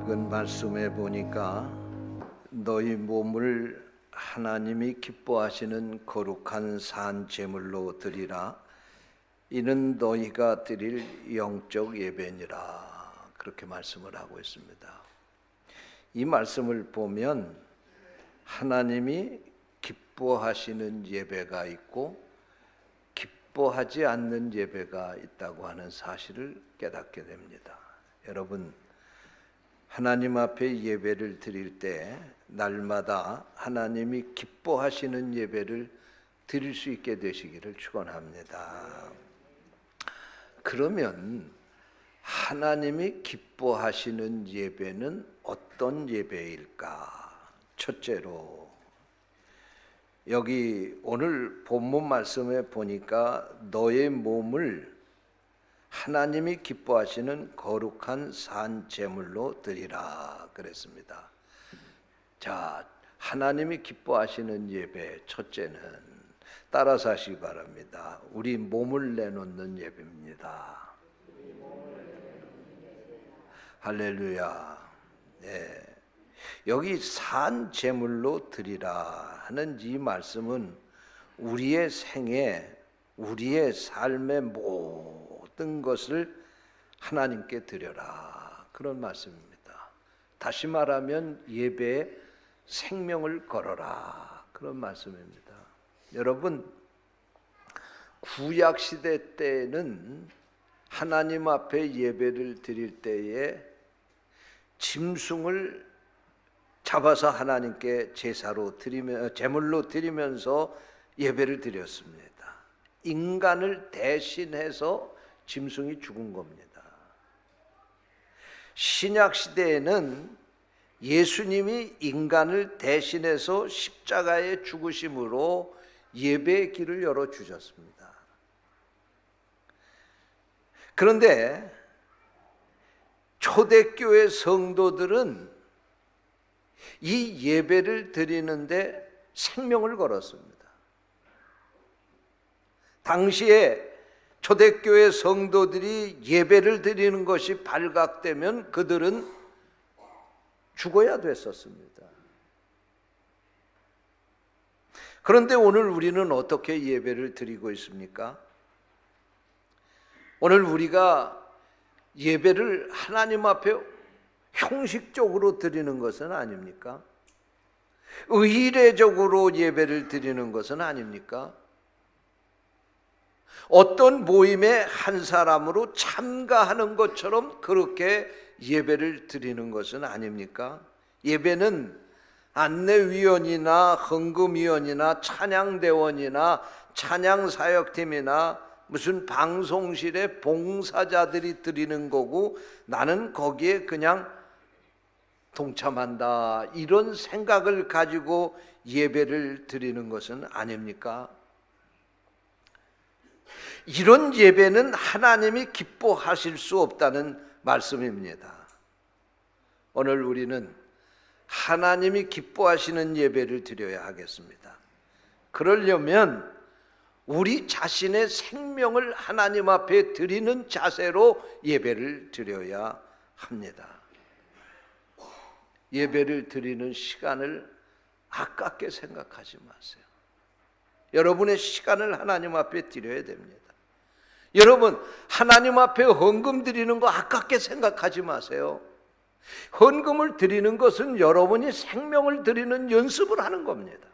읽은 말씀에 보니까 너희 몸을 하나님이 기뻐하시는 거룩한 산 제물로 드리라. 이는 너희가 드릴 영적 예배니라. 그렇게 말씀을 하고 있습니다. 이 말씀을 보면 하나님이 기뻐하시는 예배가 있고 기뻐하지 않는 예배가 있다고 하는 사실을 깨닫게 됩니다. 여러분, 하나님 앞에 예배를 드릴 때 날마다 하나님이 기뻐하시는 예배를 드릴 수 있게 되시기를 축원합니다. 그러면 하나님이 기뻐하시는 예배는 어떤 예배일까? 첫째로 여기 오늘 본문 말씀에 보니까 너의 몸을 하나님이 기뻐하시는 거룩한 산 제물로 드리라 그랬습니다. 자, 하나님이 기뻐하시는 예배 첫째는 따라서 하시기 바랍니다. 우리 몸을 내놓는 예배입니다. 할렐루야. 네. 여기 산 제물로 드리라 하는 이 말씀은 우리의 생애, 우리의 삶의 모든 것을 하나님께 드려라, 그런 말씀입니다. 다시 말하면 예배에 생명을 걸어라, 그런 말씀입니다. 여러분, 구약 시대 때는 하나님 앞에 예배를 드릴 때에 짐승을 잡아서 하나님께 제사로 드리며 제물로 드리면서 예배를 드렸습니다. 인간을 대신해서 짐승이 죽은 겁니다. 신약 시대에는 예수님이 인간을 대신해서 십자가에 죽으심으로 예배의 길을 열어 주셨습니다. 그런데 초대교회 성도들은 이 예배를 드리는데 생명을 걸었습니다. 당시에 초대교회 성도들이 예배를 드리는 것이 발각되면 그들은 죽어야 됐었습니다. 그런데 오늘 우리는 어떻게 예배를 드리고 있습니까? 오늘 우리가 예배를 하나님 앞에 형식적으로 드리는 것은 아닙니까? 의례적으로 예배를 드리는 것은 아닙니까? 어떤 모임에 한 사람으로 참가하는 것처럼 그렇게 예배를 드리는 것은 아닙니까? 예배는 안내위원이나 헌금위원이나 찬양대원이나 찬양사역팀이나 무슨 방송실의 봉사자들이 드리는 거고 나는 거기에 그냥 동참한다, 이런 생각을 가지고 예배를 드리는 것은 아닙니까? 이런 예배는 하나님이 기뻐하실 수 없다는 말씀입니다. 오늘 우리는 하나님이 기뻐하시는 예배를 드려야 하겠습니다. 그러려면 우리 자신의 생명을 하나님 앞에 드리는 자세로 예배를 드려야 합니다. 예배를 드리는 시간을 아깝게 생각하지 마세요. 여러분의 시간을 하나님 앞에 드려야 됩니다. 여러분, 하나님 앞에 헌금 드리는 거 아깝게 생각하지 마세요. 헌금을 드리는 것은 여러분이 생명을 드리는 연습을 하는 겁니다.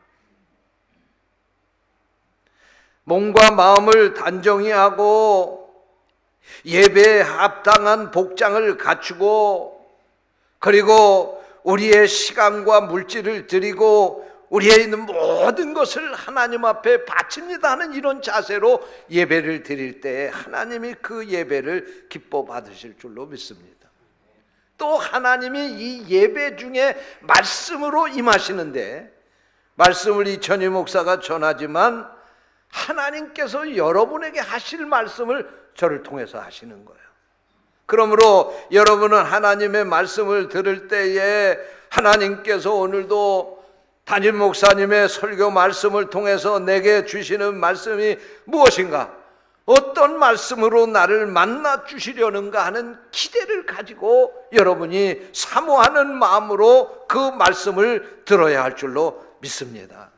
몸과 마음을 단정히 하고 예배에 합당한 복장을 갖추고 그리고 우리의 시간과 물질을 드리고 우리에 있는 모든 것을 하나님 앞에 바칩니다 하는 이런 자세로 예배를 드릴 때 하나님이 그 예배를 기뻐 받으실 줄로 믿습니다. 또 하나님이 이 예배 중에 말씀으로 임하시는데, 말씀을 이천희 목사가 전하지만 하나님께서 여러분에게 하실 말씀을 저를 통해서 하시는 거예요. 그러므로 여러분은 하나님의 말씀을 들을 때에 하나님께서 오늘도 담임 목사님의 설교 말씀을 통해서 내게 주시는 말씀이 무엇인가? 어떤 말씀으로 나를 만나 주시려는가 하는 기대를 가지고 여러분이 사모하는 마음으로 그 말씀을 들어야 할 줄로 믿습니다.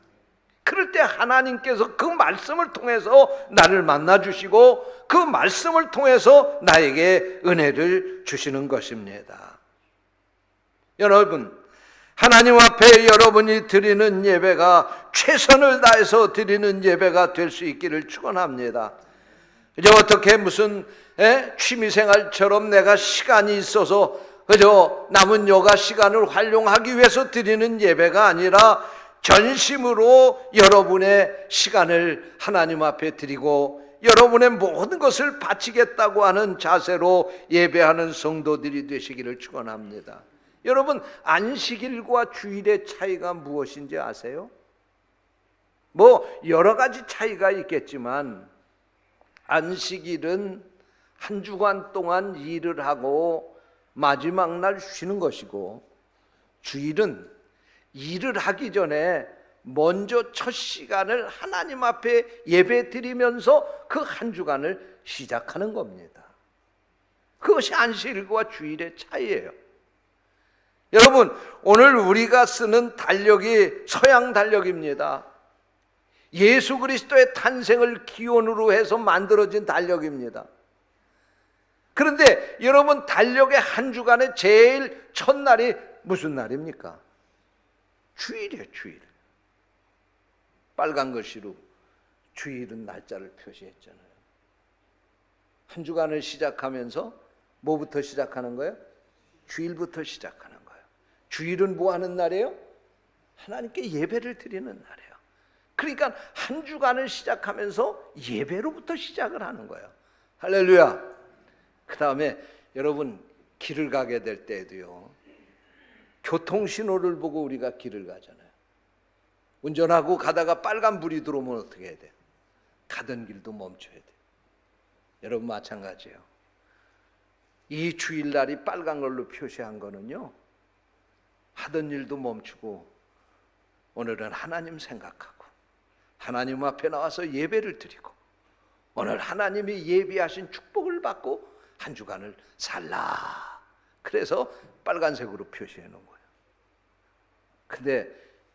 그럴 때 하나님께서 그 말씀을 통해서 나를 만나 주시고 그 말씀을 통해서 나에게 은혜를 주시는 것입니다. 여러분, 하나님 앞에 여러분이 드리는 예배가 최선을 다해서 드리는 예배가 될 수 있기를 축원합니다. 이제 어떻게 무슨 취미생활처럼 내가 시간이 있어서 그저 남은 여가 시간을 활용하기 위해서 드리는 예배가 아니라 전심으로 여러분의 시간을 하나님 앞에 드리고 여러분의 모든 것을 바치겠다고 하는 자세로 예배하는 성도들이 되시기를 축원합니다. 여러분, 안식일과 주일의 차이가 무엇인지 아세요? 뭐 여러 가지 차이가 있겠지만 안식일은 한 주간 동안 일을 하고 마지막 날 쉬는 것이고, 주일은 일을 하기 전에 먼저 첫 시간을 하나님 앞에 예배 드리면서 그 한 주간을 시작하는 겁니다. 그것이 안식일과 주일의 차이예요. 여러분, 오늘 우리가 쓰는 달력이 서양 달력입니다. 예수 그리스도의 탄생을 기원으로 해서 만들어진 달력입니다. 그런데 여러분, 달력의 한 주간의 제일 첫날이 무슨 날입니까? 주일이에요, 주일. 빨간 글씨로 주일은 날짜를 표시했잖아요. 한 주간을 시작하면서 뭐부터 시작하는 거예요? 주일부터 시작하는 거예요. 주일은 뭐 하는 날이에요? 하나님께 예배를 드리는 날이에요. 그러니까 한 주간을 시작하면서 예배로부터 시작을 하는 거예요. 할렐루야. 그 다음에 여러분, 길을 가게 될 때에도요, 교통신호를 보고 우리가 길을 가잖아요. 운전하고 가다가 빨간불이 들어오면 어떻게 해야 돼요? 가던 길도 멈춰야 돼요. 여러분, 마찬가지예요. 이 주일날이 빨간 걸로 표시한 거는요, 하던 일도 멈추고 오늘은 하나님 생각하고 하나님 앞에 나와서 예배를 드리고 오늘 하나님이 예비하신 축복을 받고 한 주간을 살라. 그래서 빨간색으로 표시해 놓은 거예요. 근데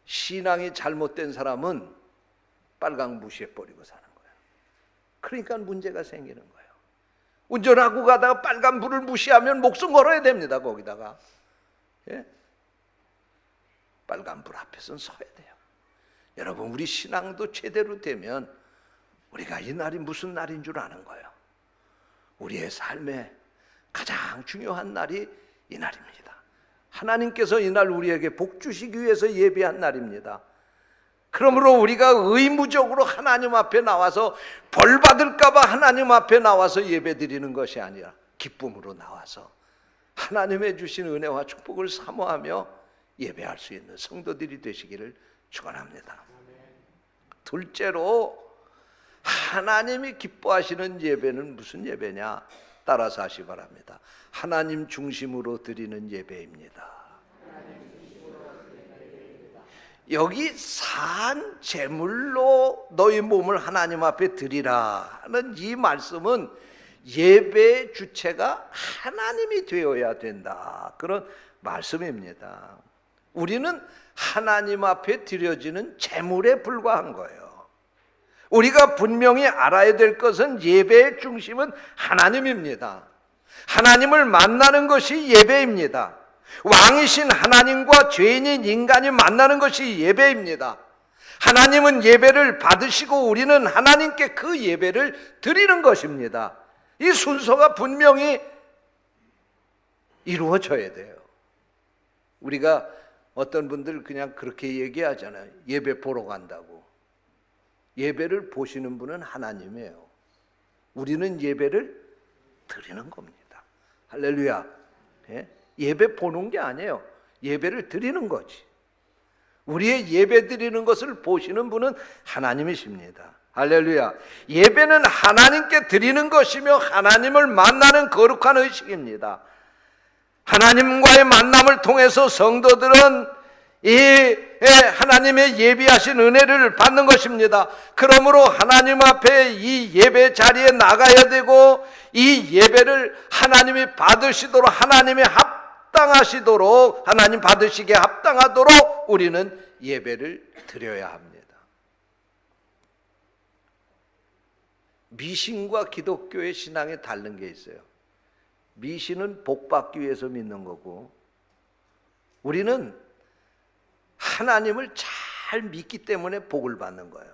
신앙이 잘못된 사람은 빨강 무시해버리고 사는 거예요. 그러니까 문제가 생기는 거예요. 운전하고 가다가 빨간 불을 무시하면 목숨 걸어야 됩니다. 거기다가 빨간 불 앞에서는 서야 돼요. 여러분, 우리 신앙도 제대로 되면 우리가 이 날이 무슨 날인 줄 아는 거예요. 우리의 삶에 가장 중요한 날이 이 날입니다. 하나님께서 이 날 우리에게 복 주시기 위해서 예비한 날입니다. 그러므로 우리가 의무적으로 하나님 앞에 나와서 벌 받을까 봐 하나님 앞에 나와서 예배 드리는 것이 아니라 기쁨으로 나와서 하나님의 주신 은혜와 축복을 사모하며 예배할 수 있는 성도들이 되시기를 축원합니다. 둘째로, 하나님이 기뻐하시는 예배는 무슨 예배냐? 따라서 하시 바랍니다. 하나님 중심으로 드리는 예배입니다. 여기 산 제물로 너희 몸을 하나님 앞에 드리라 하는 이 말씀은 예배의 주체가 하나님이 되어야 된다, 그런 말씀입니다. 우리는 하나님 앞에 드려지는 제물에 불과한 거예요. 우리가 분명히 알아야 될 것은 예배의 중심은 하나님입니다. 하나님을 만나는 것이 예배입니다. 왕이신 하나님과 죄인인 인간이 만나는 것이 예배입니다. 하나님은 예배를 받으시고 우리는 하나님께 그 예배를 드리는 것입니다. 이 순서가 분명히 이루어져야 돼요. 우리가 어떤 분들 그냥 그렇게 얘기하잖아요. 예배 보러 간다고. 예배를 보시는 분은 하나님이에요. 우리는 예배를 드리는 겁니다. 할렐루야. 예배 보는 게 아니에요. 예배를 드리는 거지. 우리의 예배 드리는 것을 보시는 분은 하나님이십니다. 할렐루야. 예배는 하나님께 드리는 것이며 하나님을 만나는 거룩한 의식입니다. 하나님과의 만남을 통해서 성도들은 하나님의 예비하신 은혜를 받는 것입니다. 그러므로 하나님 앞에 이 예배 자리에 나가야 되고, 이 예배를 하나님이 받으시도록, 하나님이 합당하시도록, 하나님 받으시기에 합당하도록 우리는 예배를 드려야 합니다. 미신과 기독교의 신앙에 다른 게 있어요. 미신은 복 받기 위해서 믿는 거고, 우리는 하나님을 잘 믿기 때문에 복을 받는 거예요.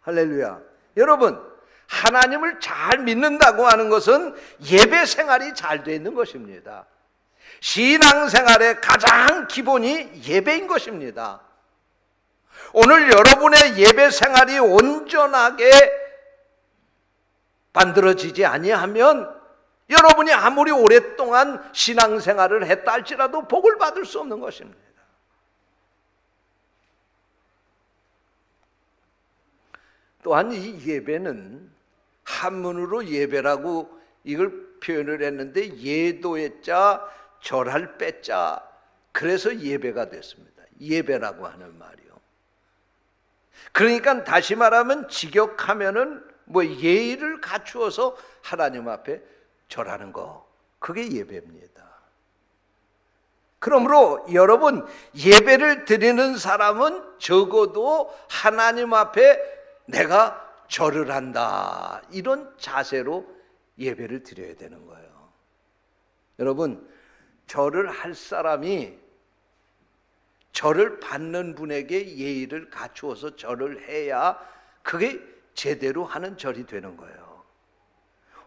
할렐루야. 여러분, 하나님을 잘 믿는다고 하는 것은 예배 생활이 잘 되어 있는 것입니다. 신앙생활의 가장 기본이 예배인 것입니다. 오늘 여러분의 예배 생활이 온전하게 만들어지지 아니하면 여러분이 아무리 오랫동안 신앙생활을 했다 할지라도 복을 받을 수 없는 것입니다. 또한 이 예배는 한문으로 예배라고 이걸 표현을 했는데, 예도의 자, 절할 빼자, 그래서 예배가 됐습니다. 예배라고 하는 말이요. 그러니까 다시 말하면 직역하면은 예의를 갖추어서 하나님 앞에 절하는 거, 그게 예배입니다. 그러므로 여러분, 예배를 드리는 사람은 적어도 하나님 앞에 내가 절을 한다, 이런 자세로 예배를 드려야 되는 거예요. 여러분, 절을 할 사람이 절을 받는 분에게 예의를 갖추어서 절을 해야 그게 제대로 하는 절이 되는 거예요.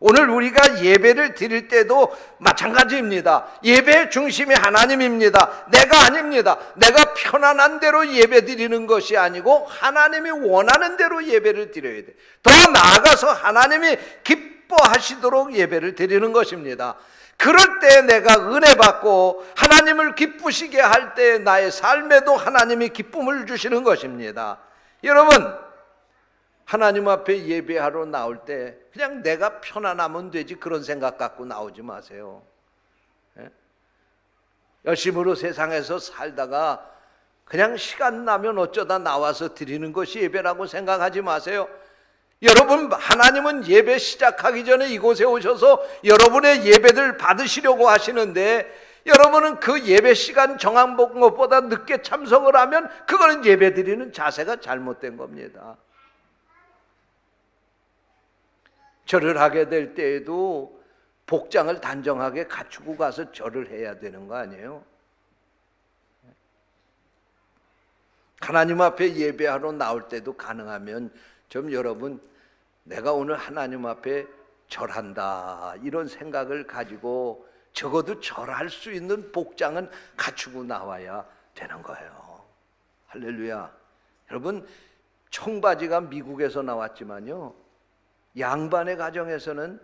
오늘 우리가 예배를 드릴 때도 마찬가지입니다. 예배의 중심이 하나님입니다. 내가 아닙니다. 내가 편안한 대로 예배 드리는 것이 아니고 하나님이 원하는 대로 예배를 드려야 돼. 더 나아가서 하나님이 기뻐하시도록 예배를 드리는 것입니다. 그럴 때 내가 은혜 받고 하나님을 기쁘시게 할 때 나의 삶에도 하나님이 기쁨을 주시는 것입니다. 여러분, 하나님 앞에 예배하러 나올 때 그냥 내가 편안하면 되지, 그런 생각 갖고 나오지 마세요. 열심으로 세상에서 살다가 그냥 시간 나면 어쩌다 나와서 드리는 것이 예배라고 생각하지 마세요. 여러분, 하나님은 예배 시작하기 전에 이곳에 오셔서 여러분의 예배들 받으시려고 하시는데, 여러분은 그 예배 시간 정한 것보다 늦게 참석을 하면 그거는 예배 드리는 자세가 잘못된 겁니다. 절을 하게 될 때에도 복장을 단정하게 갖추고 가서 절을 해야 되는 거 아니에요? 하나님 앞에 예배하러 나올 때도 가능하면 좀 여러분, 내가 오늘 하나님 앞에 절한다, 이런 생각을 가지고 적어도 절할 수 있는 복장은 갖추고 나와야 되는 거예요. 할렐루야. 여러분, 청바지가 미국에서 나왔지만요, 양반의 가정에서는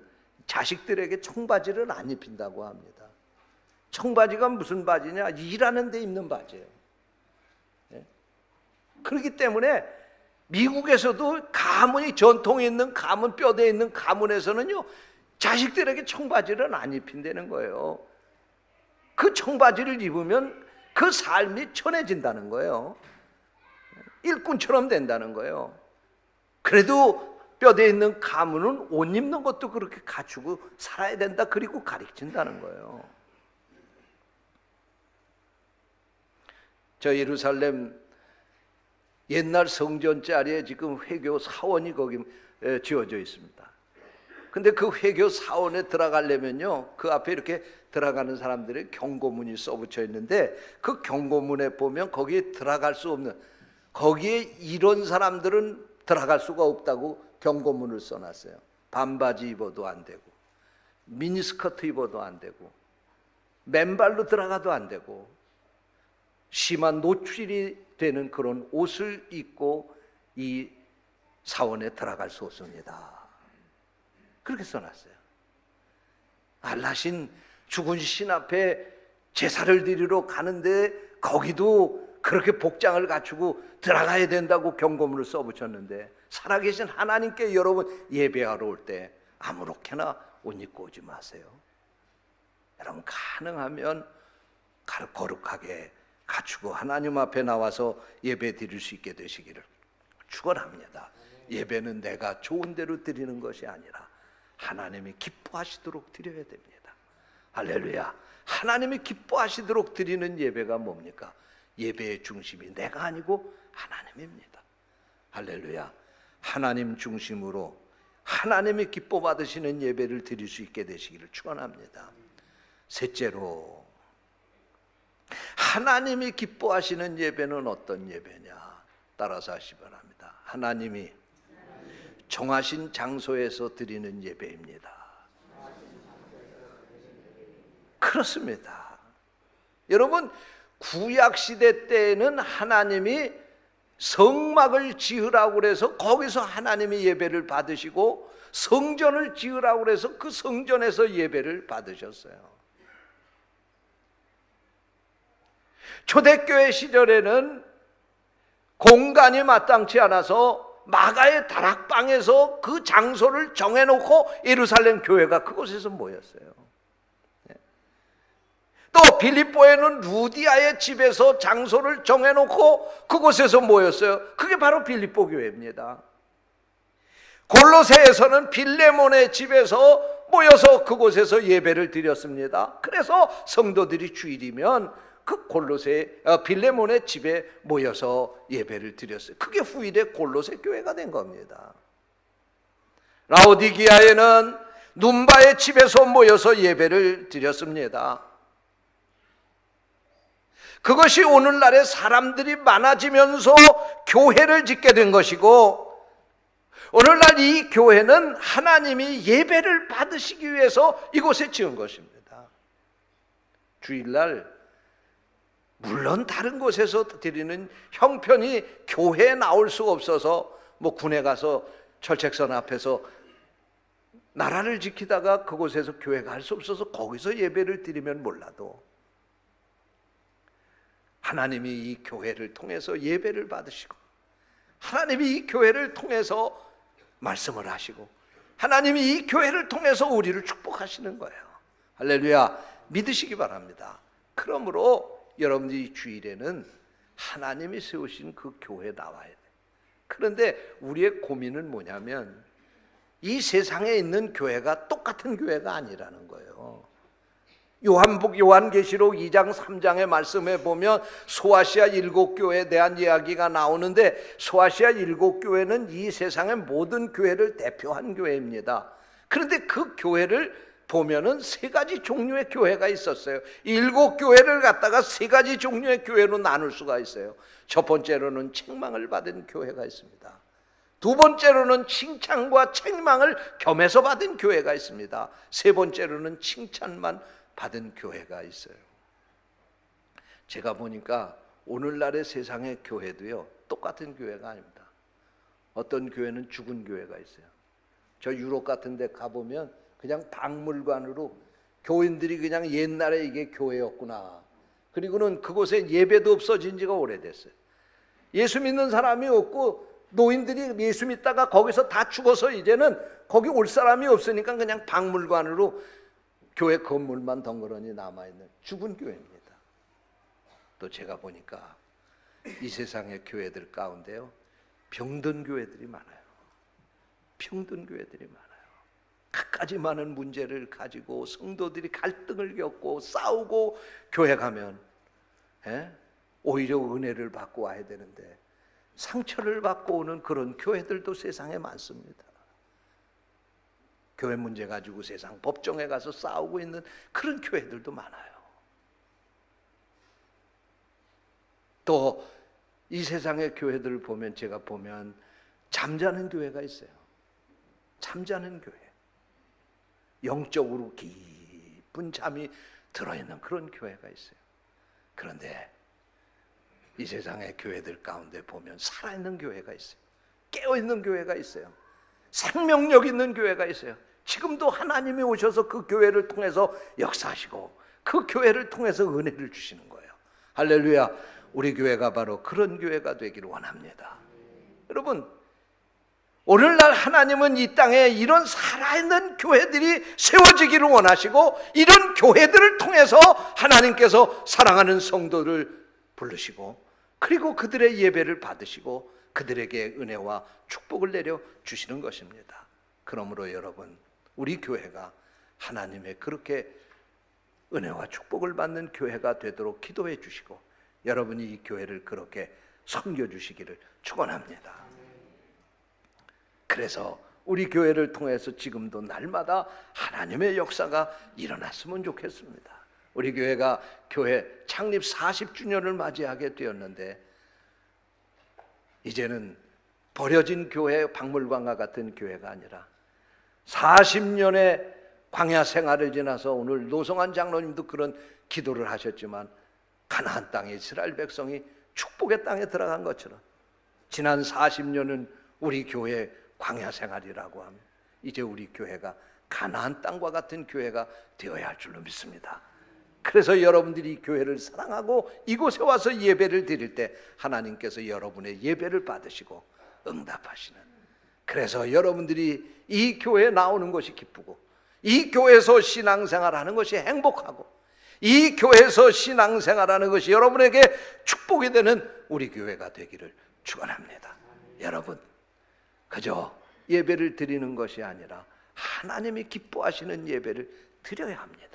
자식들에게 청바지를 안 입힌다고 합니다. 청바지가 무슨 바지냐? 일하는 데 입는 바지예요. 그렇기 때문에 미국에서도 가문이 전통이 있는 가문, 뼈대 있는 가문에서는요, 자식들에게 청바지를 안 입힌다는 거예요. 그 청바지를 입으면 그 삶이 천해진다는 거예요. 일꾼처럼 된다는 거예요. 그래도 뼈대 있는 가문은 옷 입는 것도 그렇게 갖추고 살아야 된다, 그리고 가르친다는 거예요. 저 예루살렘 옛날 성전 자리에 지금 회교 사원이 거기 지어져 있습니다. 근데 그 회교 사원에 들어가려면요, 그 앞에 이렇게 들어가는 사람들의 경고문이 써붙여 있는데, 그 경고문에 보면 거기에 들어갈 수 없는, 거기에 이런 사람들은 들어갈 수가 없다고 경고문을 써놨어요. 반바지 입어도 안 되고, 미니스커트 입어도 안 되고, 맨발로 들어가도 안 되고, 심한 노출이 되는 그런 옷을 입고 이 사원에 들어갈 수 없습니다. 그렇게 써놨어요. 알라신 죽은 신 앞에 제사를 드리러 가는데 거기도 그렇게 복장을 갖추고 들어가야 된다고 경고문을 써붙였는데, 살아계신 하나님께 여러분 예배하러 올 때 아무렇게나 옷 입고 오지 마세요. 여러분, 가능하면 거룩하게 갖추고 하나님 앞에 나와서 예배 드릴 수 있게 되시기를 축원합니다. 예배는 내가 좋은 대로 드리는 것이 아니라 하나님이 기뻐하시도록 드려야 됩니다. 할렐루야. 하나님이 기뻐하시도록 드리는 예배가 뭡니까? 예배의 중심이 내가 아니고 하나님입니다. 할렐루야. 하나님 중심으로 하나님이 기뻐 받으시는 예배를 드릴 수 있게 되시기를 축원합니다. 셋째로, 하나님이 기뻐하시는 예배는 어떤 예배냐? 따라서 하시기 바랍니다. 하나님이 정하신 장소에서 드리는 예배입니다. 그렇습니다. 여러분, 구약시대 때에는 하나님이 성막을 지으라고 그래서 거기서 하나님이 예배를 받으시고, 성전을 지으라고 그래서 그 성전에서 예배를 받으셨어요. 초대교회 시절에는 공간이 마땅치 않아서 마가의 다락방에서 그 장소를 정해놓고 예루살렘 교회가 그곳에서 모였어요. 또 빌립보에는 루디아의 집에서 장소를 정해놓고 그곳에서 모였어요. 그게 바로 빌립보 교회입니다. 골로새에서는 빌레몬의 집에서 모여서 그곳에서 예배를 드렸습니다. 그래서 성도들이 주일이면 그 빌레몬의 집에 모여서 예배를 드렸어요. 그게 후일의 골로새 교회가 된 겁니다. 라오디기아에는 눈바의 집에서 모여서 예배를 드렸습니다. 그것이 오늘날의 사람들이 많아지면서 교회를 짓게 된 것이고, 오늘날 이 교회는 하나님이 예배를 받으시기 위해서 이곳에 지은 것입니다. 주일날 물론 다른 곳에서 드리는 형편이 교회에 나올 수가 없어서 뭐 군에 가서 철책선 앞에서 나라를 지키다가 그곳에서 교회가 할 수 없어서 거기서 예배를 드리면 몰라도, 하나님이 이 교회를 통해서 예배를 받으시고, 하나님이 이 교회를 통해서 말씀을 하시고, 하나님이 이 교회를 통해서 우리를 축복하시는 거예요. 할렐루야. 믿으시기 바랍니다. 그러므로 여러분들이 주일에는 하나님이 세우신 그 교회에 나와야 돼요. 그런데 우리의 고민은 뭐냐면, 이 세상에 있는 교회가 똑같은 교회가 아니라는 거예요. 요한계시록 2장 3장의 말씀에 보면 소아시아 7교회에 대한 이야기가 나오는데, 소아시아 7교회는 이 세상의 모든 교회를 대표한 교회입니다. 그런데 그 교회를 보면은 3가지 종류의 교회가 있었어요. 7교회를 갖다가 3가지 종류의 교회로 나눌 수가 있어요. 첫 번째로는 책망을 받은 교회가 있습니다. 두 번째로는 칭찬과 책망을 겸해서 받은 교회가 있습니다. 세 번째로는 칭찬만 받은 교회가 있어요. 제가 보니까 오늘날의 세상의 교회도요, 똑같은 교회가 아닙니다. 어떤 교회는 죽은 교회가 있어요. 저 유럽 같은 데 가보면 그냥 박물관으로 교인들이 그냥 옛날에 이게 교회였구나. 그리고는 그곳에 예배도 없어진 지가 오래됐어요. 예수 믿는 사람이 없고 노인들이 예수 믿다가 거기서 다 죽어서 이제는 거기 올 사람이 없으니까 그냥 박물관으로 교회 건물만 덩그러니 남아있는 죽은 교회입니다. 또 제가 보니까 이 세상의 교회들 가운데요, 병든 교회들이 많아요. 병든 교회들이 많아요. 갖가지 많은 문제를 가지고 성도들이 갈등을 겪고 싸우고 교회 가면 오히려 은혜를 받고 와야 되는데 상처를 받고 오는 그런 교회들도 세상에 많습니다. 교회 문제 가지고 세상 법정에 가서 싸우고 있는 그런 교회들도 많아요. 또 이 세상의 교회들을 보면, 제가 보면 잠자는 교회가 있어요. 잠자는 교회. 영적으로 깊은 잠이 들어있는 그런 교회가 있어요. 그런데 이 세상의 교회들 가운데 보면 살아있는 교회가 있어요. 깨어있는 교회가 있어요. 생명력 있는 교회가 있어요. 지금도 하나님이 오셔서 그 교회를 통해서 역사하시고 그 교회를 통해서 은혜를 주시는 거예요. 할렐루야. 우리 교회가 바로 그런 교회가 되기를 원합니다. 여러분, 오늘날 하나님은 이 땅에 이런 살아있는 교회들이 세워지기를 원하시고, 이런 교회들을 통해서 하나님께서 사랑하는 성도를 부르시고 그리고 그들의 예배를 받으시고 그들에게 은혜와 축복을 내려 주시는 것입니다. 그러므로 여러분, 우리 교회가 하나님의 그렇게 은혜와 축복을 받는 교회가 되도록 기도해 주시고 여러분이 이 교회를 그렇게 섬겨 주시기를 축원합니다. 그래서 우리 교회를 통해서 지금도 날마다 하나님의 역사가 일어났으면 좋겠습니다. 우리 교회가 교회 창립 40주년을 맞이하게 되었는데 이제는 버려진 교회, 박물관과 같은 교회가 아니라 40년의 광야 생활을 지나서 오늘 노성환 장로님도 그런 기도를 하셨지만 가나안 땅에 이스라엘 백성이 축복의 땅에 들어간 것처럼 지난 40년은 우리 교회의 광야 생활이라고 하면 이제 우리 교회가 가나안 땅과 같은 교회가 되어야 할 줄로 믿습니다. 그래서 여러분들이 이 교회를 사랑하고 이곳에 와서 예배를 드릴 때 하나님께서 여러분의 예배를 받으시고 응답하시는, 그래서 여러분들이 이 교회에 나오는 것이 기쁘고 이 교회에서 신앙생활하는 것이 행복하고 이 교회에서 신앙생활하는 것이 여러분에게 축복이 되는 우리 교회가 되기를 축원합니다. 여러분, 그저 예배를 드리는 것이 아니라 하나님이 기뻐하시는 예배를 드려야 합니다.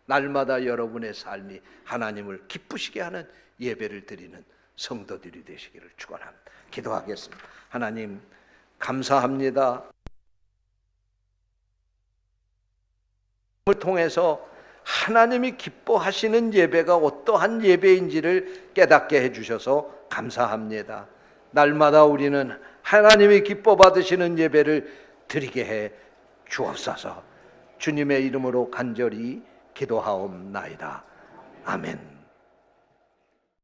날마다 여러분의 삶이 하나님을 기쁘시게 하는 예배를 드리는 성도들이 되시기를 축원합니다. 기도하겠습니다. 하나님 감사합니다. 을 통해서 하나님이 기뻐하시는 예배가 어떠한 예배인지를 깨닫게 해주셔서 감사합니다. 날마다 우리는 하나님이 기뻐 받으시는 예배를 드리게 해 주옵소서. 주님의 이름으로 간절히 기도하옵나이다. 아멘.